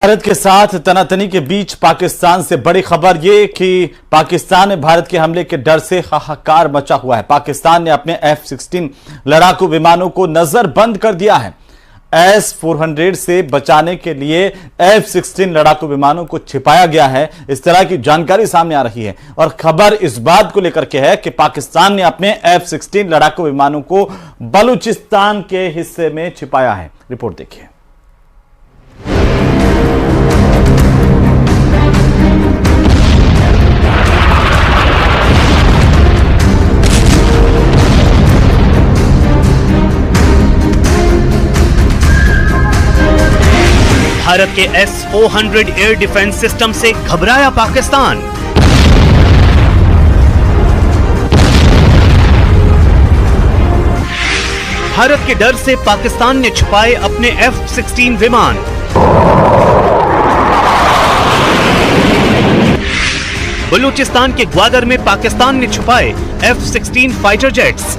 भारत के साथ तनातनी के बीच पाकिस्तान से बड़ी खबर ये कि पाकिस्तान में भारत के हमले के डर से हाहाकार मचा हुआ है। पाकिस्तान ने अपने F-16 लड़ाकू विमानों को नजरबंद कर दिया है। S-400 से बचाने के लिए F-16 लड़ाकू विमानों को छिपाया गया है। इस तरह की जानकारी सामने आ रही है और खबर इस बात को लेकर के है कि पाकिस्तान ने अपने F-16 लड़ाकू विमानों को बलूचिस्तान के हिस्से में छिपाया है। रिपोर्ट देखिए। भारत के S-400 एयर डिफेंस सिस्टम से घबराया पाकिस्तान। भारत के डर से पाकिस्तान ने छुपाए अपने F-16 विमान। बलूचिस्तान के ग्वादर में पाकिस्तान ने छुपाए F-16 फाइटर जेट्स।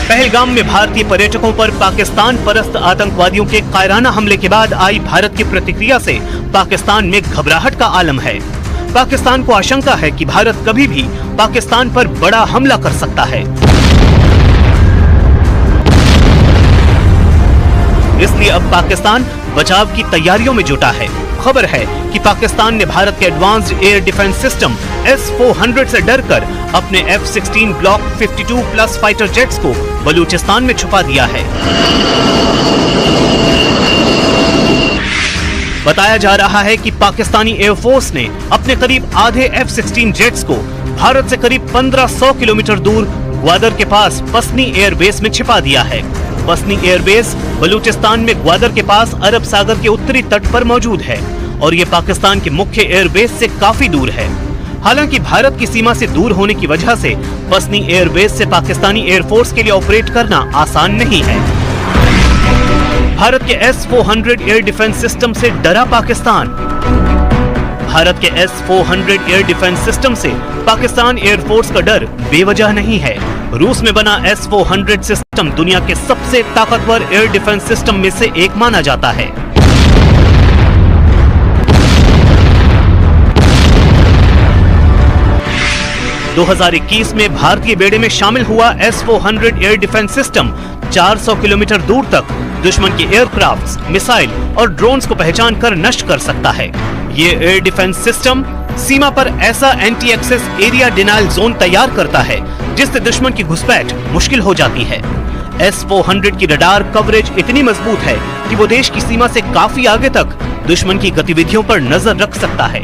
पहलगाम में भारतीय पर्यटकों पर पाकिस्तान परस्त आतंकवादियों के कायराना हमले के बाद आई भारत की प्रतिक्रिया से पाकिस्तान में घबराहट का आलम है। पाकिस्तान को आशंका है कि भारत कभी भी पाकिस्तान पर बड़ा हमला कर सकता है। इसलिए अब पाकिस्तान बचाव की तैयारियों में जुटा है। खबर है कि पाकिस्तान ने भारत के advanced air defence system S-400 से डरकर अपने F-16 ब्लॉक 52+ फाइटर जेट्स को बलूचिस्तान में छुपा दिया है। बताया जा रहा है कि पाकिस्तानी एयरफोर्स ने अपने करीब आधे F-16 जेट्स को भारत से करीब 1500 किलोमीटर दूर ग्वादर के पास पसनी एयरबेस में छिपा दिया है। पसनी एयरबेस बलूचिस्तान में ग्वादर के पास अरब सागर के उत्तरी तट पर मौजूद है और ये पाकिस्तान के मुख्य एयरबेस से काफी दूर है। हालांकि भारत की सीमा से दूर होने की वजह से पसनी एयरबेस से पाकिस्तानी एयरफोर्स के लिए ऑपरेट करना आसान नहीं है। भारत के S-400 एयर डिफेंस सिस्टम से डरा पाकिस्तान। भारत के S-400 एयर डिफेंस सिस्टम से पाकिस्तान एयरफोर्स का डर बेवजह नहीं है। रूस में बना S-400 सिस्टम दुनिया के सबसे ताकतवर एयर डिफेंस सिस्टम में से एक माना जाता है। दो 2021 में भारतीय बेड़े में शामिल हुआ S-400 air defence system 400 kilometre दूर तक दुश्मन के एयरक्राफ्ट्स, मिसाइल और ड्रोन्स को पहचान कर नष्ट कर सकता है। ये एयर डिफेंस सिस्टम सीमा पर ऐसा anti access area denial zone तैयार करता है जिससे दुश्मन की घुसपैठ मुश्किल हो जाती है। S-400 की रडार कवरेज इतनी मजबूत है कि वो देश की सीमा से काफी आगे तक दुश्मन की गतिविधियों पर नजर रख सकता है।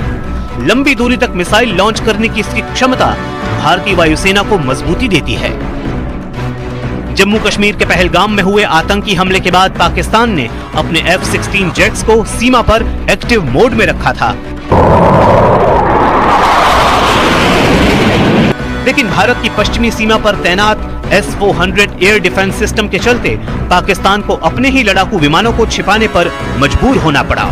लंबी दूरी तक मिसाइल लॉन्च करने की इसकी क्षमता भारतीय वायुसेना को मजबूती देती है। जम्मू कश्मीर के पहलगाम में हुए आतंकी हमले के बाद पाकिस्तान ने अपने F-16 जेट्स को सीमा पर एक्टिव मोड में रखा था। लेकिन भारत की पश्चिमी सीमा पर तैनात S-400 एयर डिफेंस सिस्टम के चलते पाकिस्तान को अपने ही लड़ाकू विमानों को छिपाने पर मजबूर होना पड़ा।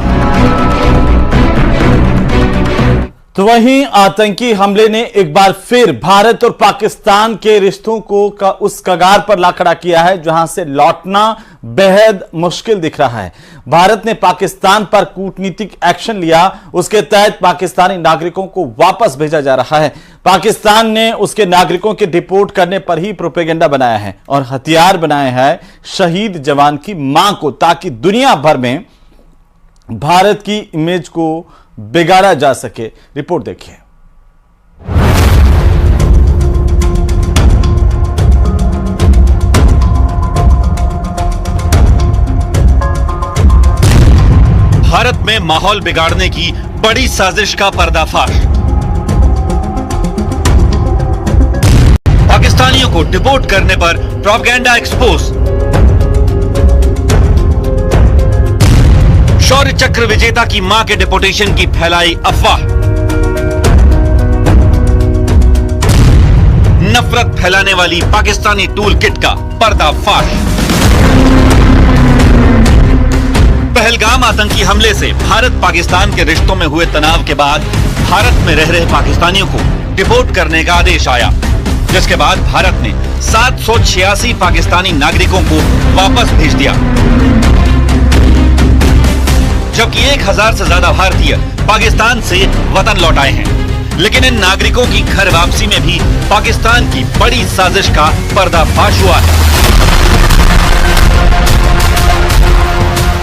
तो वहीं आतंकी हमले ने एक बार फिर भारत और पाकिस्तान के रिश्तों को उस कगार पर ला खड़ा किया है जहां से लौटना बेहद मुश्किल दिख रहा है। भारत ने पाकिस्तान पर कूटनीतिक एक्शन लिया, उसके तहत पाकिस्तानी नागरिकों को वापस भेजा जा रहा है। पाकिस्तान ने उसके नागरिकों के डिपोर्ट करने पर ही प्रोपेगेंडा बनाया है और हथियार बनाए हैं शहीद जवान की मां को, ताकि दुनिया भर में भारत की इमेज को बिगाड़ा जा सके। रिपोर्ट देखिए। भारत में माहौल बिगाड़ने की बड़ी साजिश का पर्दाफाश। पाकिस्तानियों को डिपोर्ट करने पर प्रोपेगेंडा एक्सपोज। शौर्य चक्र विजेता की मां के डिपोर्टेशन की फैलाई अफवाह। नफरत फैलाने वाली पाकिस्तानी टूल किट का पर्दाफाश। पहलगाम आतंकी हमले से भारत पाकिस्तान के रिश्तों में हुए तनाव के बाद भारत में रह रहे पाकिस्तानियों को डिपोर्ट करने का आदेश आया, जिसके बाद भारत ने 786 पाकिस्तानी नागरिकों को वापस भेज दिया। जबकि 1000 से ज्यादा भारतीय पाकिस्तान से वतन लौट आए हैं। लेकिन इन नागरिकों की घर वापसी में भी पाकिस्तान की बड़ी साजिश का पर्दाफाश हुआ है।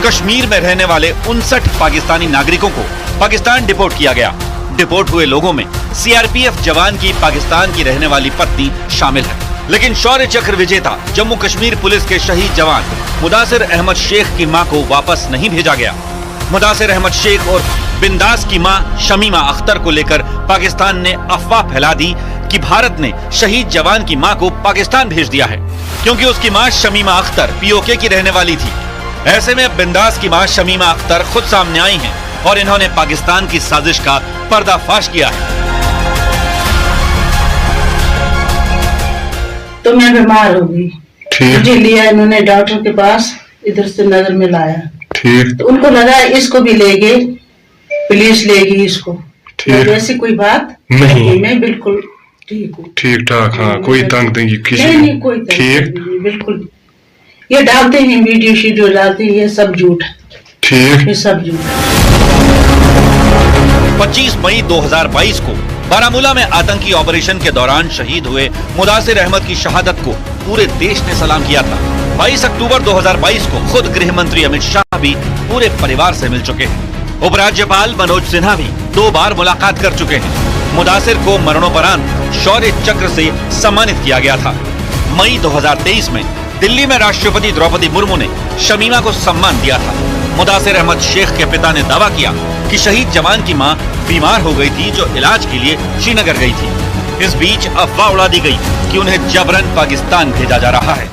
कश्मीर में रहने वाले 59 पाकिस्तानी नागरिकों को पाकिस्तान डिपोर्ट किया गया। डिपोर्ट हुए लोगों में सीआरपीएफ जवान की पाकिस्तान की रहने वाली पत्नी शामिल है। लेकिन शौर्य चक्र विजेता जम्मू कश्मीर पुलिस के शहीद जवान मुदासिर अहमद शेख की मां को वापस नहीं भेजा गया। मुदासिर अहमद शेख और बिंदास की मां शमीमा अख्तर को लेकर पाकिस्तान ने अफवाह फैला दी कि भारत ने शहीद जवान की मां को पाकिस्तान भेज दिया है, क्योंकि उसकी मां शमीमा अख्तर पीओके की रहने वाली थी। ऐसे में अब बिंदास की मां शमीमा अख्तर खुद सामने आई हैं और इन्होंने पाकिस्तान की साजिश का पर्दाफाश किया है। तो मैं बीमार हो गई, मुझे लिया इन्होंने डॉक्टर के पास, इधर से नगर में लाया। ठीक। तो उनको लगा इसको भी लेंगे, पुलिस लेगी इसको। ठीक। ऐसी कोई बात नहीं, मैं बिल्कुल ठीक हूँ, ठीक ठाक। हाँ, कोई तंग देंगी किसी नहीं, कोई तंग ठीक नहीं, बिल्कुल। ये डालते हैं वीडियो शीडियो डालते हैं, ये सब झूठ है। ठीक। ये सब झूठ है। 25 मई 2022 को बारामूला में आतंकी ऑपरेशन के दौरान शहीद हुए मुदासिर अहमद की शहादत को पूरे देश ने सलाम किया था। 22 अक्टूबर 2022 को खुद गृह मंत्री अमित शाह भी पूरे परिवार से मिल चुके हैं। उपराज्यपाल मनोज सिन्हा भी 2 बार मुलाकात कर चुके हैं। मुदासिर को मरणोपरांत शौर्य चक्र से सम्मानित किया गया था। मई 2023 में दिल्ली में राष्ट्रपति द्रौपदी मुर्मू ने शमीमा को सम्मान दिया था। मुदासिर अहमद शेख के पिता ने दावा किया कि शहीद जवान की मां बीमार हो गई थी, जो इलाज के लिए श्रीनगर गई थी। इस बीच अफवाह उड़ा दी गई कि उन्हें जबरन पाकिस्तान भेजा जा रहा है।